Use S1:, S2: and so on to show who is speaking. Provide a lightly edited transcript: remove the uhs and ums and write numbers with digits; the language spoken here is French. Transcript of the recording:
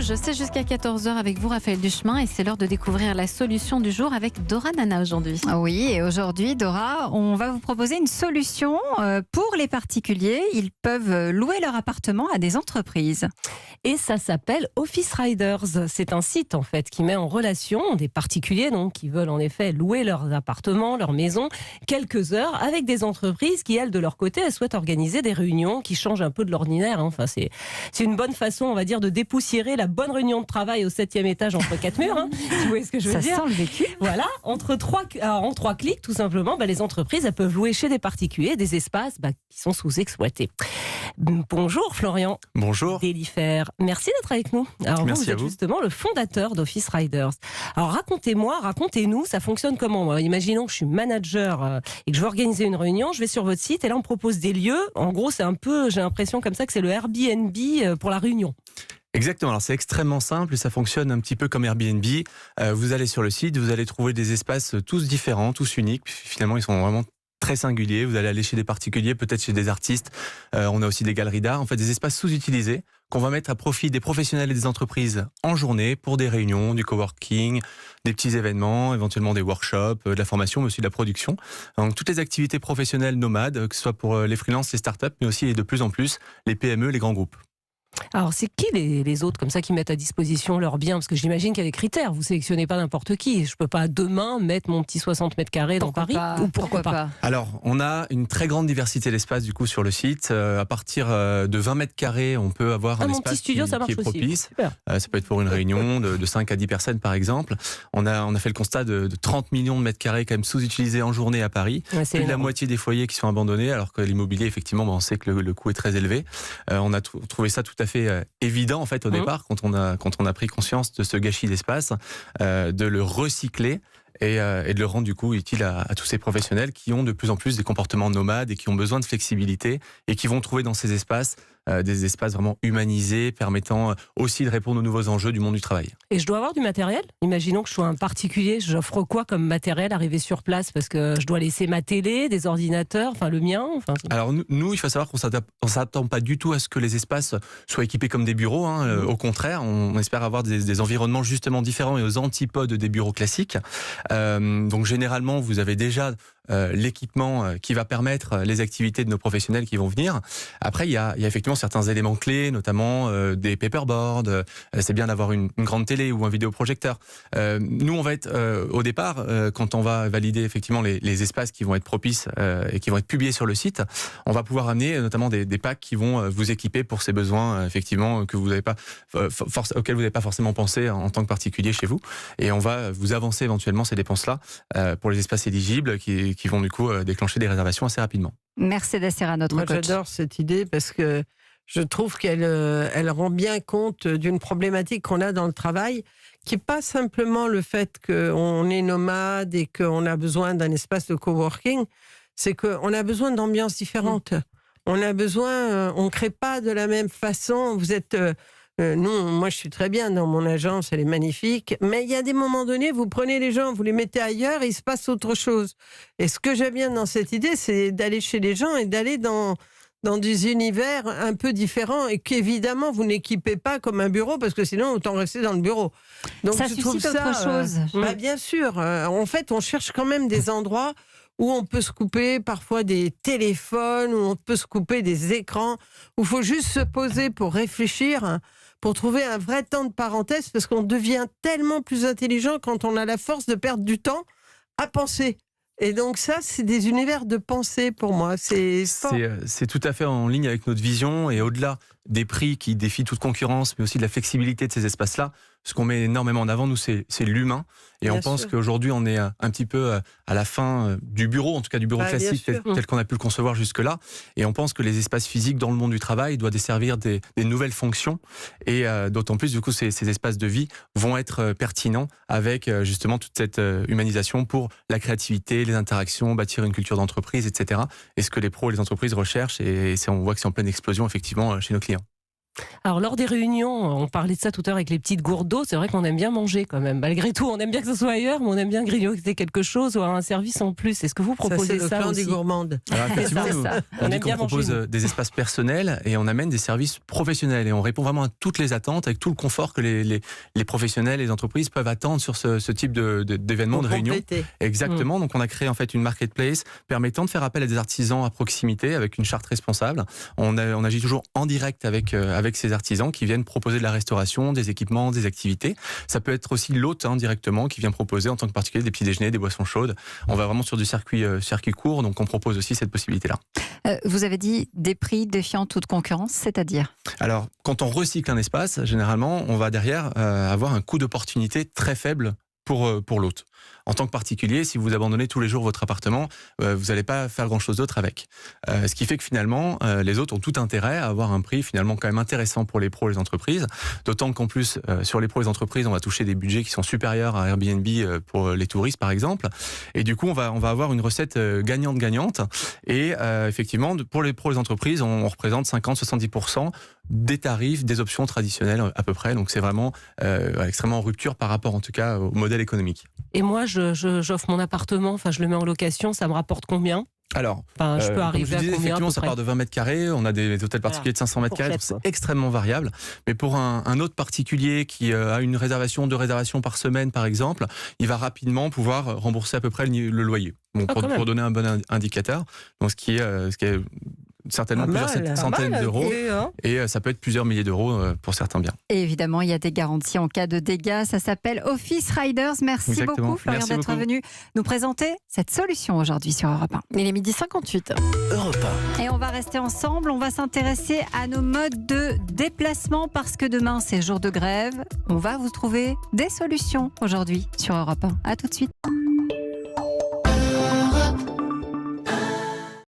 S1: Rouge, c'est jusqu'à 14h avec vous, Raphaël Duchemin, et c'est l'heure de découvrir la solution du jour avec Dora Nana aujourd'hui.
S2: Oui, et aujourd'hui, Dora, on va vous proposer une solution pour les particuliers. Ils peuvent louer leur appartement à des entreprises.
S3: Et ça s'appelle Office Riders. C'est un site en fait qui met en relation des particuliers donc, qui veulent en effet louer leurs appartements, leurs maisons, quelques heures avec des entreprises qui, elles, de leur côté, elles souhaitent organiser des réunions qui changent un peu de l'ordinaire. Enfin, c'est une bonne façon, on va dire, de dépoussiérer la bonne réunion de travail au 7e étage entre quatre murs. Si vous voyez ce que je veux dire.
S2: Ça sent le vécu.
S3: Voilà, en 3 clics, tout simplement, les entreprises elles peuvent louer chez des particuliers des espaces qui sont sous-exploités. Bonjour Florian.
S4: Bonjour.
S3: Délifer. Merci d'être avec nous. Alors
S4: Merci
S3: vous êtes justement le fondateur d'Office Riders. Alors racontez-nous, ça fonctionne comment? Imaginons que je suis manager et que je veux organiser une réunion, je vais sur votre site et là on propose des lieux. En gros, c'est un peu, j'ai l'impression comme ça que c'est le Airbnb pour la réunion.
S4: Exactement, alors c'est extrêmement simple et ça fonctionne un petit peu comme Airbnb. Vous allez sur le site, vous allez trouver des espaces tous différents, tous uniques. Finalement, ils sont vraiment très singuliers. Vous allez aller chez des particuliers, peut-être chez des artistes. On a aussi des galeries d'art, en fait des espaces sous-utilisés qu'on va mettre à profit des professionnels et des entreprises en journée pour des réunions, du coworking, des petits événements, éventuellement des workshops, de la formation, mais aussi de la production. Donc toutes les activités professionnelles nomades, que ce soit pour les freelances, les startups, mais aussi et de plus en plus les PME, les grands groupes.
S3: Alors, c'est qui les autres comme ça qui mettent à disposition leurs biens? Parce que j'imagine qu'il y a des critères. Vous sélectionnez pas n'importe qui. Je peux pas demain mettre mon petit 60 mètres carrés dans Paris.
S2: Ou pourquoi pas.
S4: Alors, on a une très grande diversité d'espaces du coup sur le site. À partir de 20 mètres carrés, on peut avoir un espace
S3: studio,
S4: qui est
S3: aussi.
S4: propice.
S3: Super.
S4: Ça peut être pour une réunion de 5 à 10 personnes par exemple. On a fait le constat de 30 millions de mètres carrés quand même sous-utilisés en journée à Paris.
S3: Ouais,
S4: Plus de la moitié des foyers qui sont abandonnés, alors que l'immobilier, effectivement, on sait que le coût est très élevé. On a trouvé ça tout à fait évident en fait au départ quand on a pris conscience de ce gâchis d'espace, de le recycler et de le rendre du coup utile à tous ces professionnels qui ont de plus en plus des comportements nomades et qui ont besoin de flexibilité et qui vont trouver dans ces espaces des espaces vraiment humanisés permettant aussi de répondre aux nouveaux enjeux du monde du travail.
S3: Et je dois avoir du matériel? Imaginons que je sois un particulier, j'offre quoi comme matériel arrivé sur place? Parce que je dois laisser ma télé, des ordinateurs, enfin le mien.
S4: Alors nous, il faut savoir qu'on ne s'attend pas du tout à ce que les espaces soient équipés comme des bureaux. Au contraire, on espère avoir des environnements justement différents et aux antipodes des bureaux classiques. Donc généralement, vous avez déjà l'équipement qui va permettre les activités de nos professionnels qui vont venir. Après, il y a effectivement certains éléments clés, notamment des paperboards. C'est bien d'avoir une grande télé ou un vidéoprojecteur. Nous, on va être au départ, quand on va valider effectivement les espaces qui vont être propices et qui vont être publiés sur le site, on va pouvoir amener notamment des packs qui vont vous équiper pour ces besoins effectivement que vous n'avez pas auxquels vous n'avez pas forcément pensé en tant que particulier chez vous. Et on va vous avancer éventuellement ces dépenses-là pour les espaces éligibles qui vont du coup déclencher des réservations assez rapidement.
S2: Mercedes Serra, notre coach.
S5: J'adore cette idée parce que je trouve qu'elle rend bien compte d'une problématique qu'on a dans le travail, qui n'est pas simplement le fait qu'on est nomade et qu'on a besoin d'un espace de coworking, c'est qu'on a besoin d'ambiances différentes. On a besoin, on ne crée pas de la même façon. Vous êtes... moi je suis très bien dans mon agence, elle est magnifique, mais il y a des moments donnés, vous prenez les gens, vous les mettez ailleurs et il se passe autre chose. Et ce que j'aime bien dans cette idée, c'est d'aller chez les gens et d'aller dans des univers un peu différents et qu'évidemment vous n'équipez pas comme un bureau parce que sinon autant rester dans le bureau. Donc
S2: ça
S5: je trouve
S2: suscite
S5: ça
S2: autre chose.
S5: Bien sûr, en fait on cherche quand même des endroits où on peut se couper parfois des téléphones, où on peut se couper des écrans, où il faut juste se poser pour réfléchir, pour trouver un vrai temps de parenthèse, parce qu'on devient tellement plus intelligent quand on a la force de perdre du temps à penser. Et donc ça, c'est des univers de pensée pour moi. C'est
S4: tout à fait en ligne avec notre vision et au-delà des prix qui défient toute concurrence, mais aussi de la flexibilité de ces espaces-là. Ce qu'on met énormément en avant, nous, c'est l'humain. Et on pense qu'aujourd'hui, on est un petit peu à la fin du bureau, en tout cas du bureau classique tel qu'on a pu le concevoir jusque-là. Et on pense que les espaces physiques dans le monde du travail doivent desservir des nouvelles fonctions. Et d'autant plus, du coup, ces espaces de vie vont être pertinents avec justement toute cette humanisation pour la créativité, les interactions, bâtir une culture d'entreprise, etc. Et ce que les pros et les entreprises recherchent. Et on voit que c'est en pleine explosion, effectivement, chez nos clients.
S3: Alors, lors des réunions, on parlait de ça tout à l'heure avec les petites gourdes d'eau. C'est vrai qu'on aime bien manger quand même. Malgré tout, on aime bien que ce soit ailleurs, mais on aime bien grignoter quelque chose ou un service en plus. Est-ce que vous proposez
S5: c'est
S3: ça
S5: le plan
S3: aussi?
S5: des gourmandes.
S4: Alors, effectivement,
S3: C'est
S4: nous,
S3: ça.
S4: on
S3: On
S4: dit
S3: aime
S4: qu'on
S3: bien
S4: propose
S3: manger, nous.
S4: des espaces personnels et on amène des services professionnels. Et on répond vraiment à toutes les attentes avec tout le confort que les professionnels, les entreprises peuvent attendre sur ce type d'événement, de
S5: Pour
S4: réunion.
S5: compléter.
S4: Exactement. Donc, on a créé en fait une marketplace permettant de faire appel à des artisans à proximité avec une charte responsable. On agit toujours en direct avec ces artisans qui viennent proposer de la restauration, des équipements, des activités. Ça peut être aussi l'hôte directement qui vient proposer en tant que particulier des petits déjeuners, des boissons chaudes. On va vraiment sur du circuit court, donc on propose aussi cette possibilité-là.
S2: Vous avez dit des prix défiant toute concurrence, c'est-à-dire?
S4: Alors, quand on recycle un espace, généralement, on va derrière avoir un coût d'opportunité très faible pour l'hôte. En tant que particulier, si vous abandonnez tous les jours votre appartement, vous n'allez pas faire grand-chose d'autre avec. Ce qui fait que finalement, les hôtes ont tout intérêt à avoir un prix finalement quand même intéressant pour les pros et les entreprises. D'autant qu'en plus, sur les pros et les entreprises, on va toucher des budgets qui sont supérieurs à Airbnb pour les touristes, par exemple. Et du coup, on va avoir une recette gagnante-gagnante. Et effectivement, pour les pros et les entreprises, on représente 50-70% des tarifs des options traditionnelles à peu près. Donc c'est vraiment extrêmement en rupture par rapport en tout cas au modèle économique.
S3: Et moi, j'offre mon appartement, enfin, je le mets en location, ça me rapporte combien?
S4: Alors,
S3: Enfin, je peux
S4: comme
S3: arriver
S4: je
S3: à
S4: disais,
S3: combien à
S4: effectivement,
S3: peu
S4: ça
S3: près?
S4: part de 20 mètres carrés. On a des hôtels particuliers de 500 mètres carrés, donc
S3: Fourchette,
S4: c'est extrêmement variable. Mais pour un autre particulier qui a une réservation, 2 réservations par semaine, par exemple, il va rapidement pouvoir rembourser à peu près le loyer. Bon, pour donner un bon indicateur. Donc, ce qui est certainement
S5: Pas
S4: plusieurs
S5: mal.
S4: centaines
S3: Pas mal,
S4: d'euros.
S3: ok, hein.
S4: Et ça peut être plusieurs milliers d'euros pour certains biens.
S2: Et évidemment, il y a des garanties en cas de dégâts. Ça s'appelle Office Riders. Merci
S4: Exactement.
S2: beaucoup, Florian,
S4: Merci
S2: d'être
S4: beaucoup.
S2: venu nous présenter cette solution aujourd'hui sur Europe 1.
S1: Il est 12h58.
S6: Europe 1.
S2: Et on va rester ensemble. On va s'intéresser à nos modes de déplacement parce que demain, c'est jour de grève. On va vous trouver des solutions aujourd'hui sur Europe 1. À tout de suite.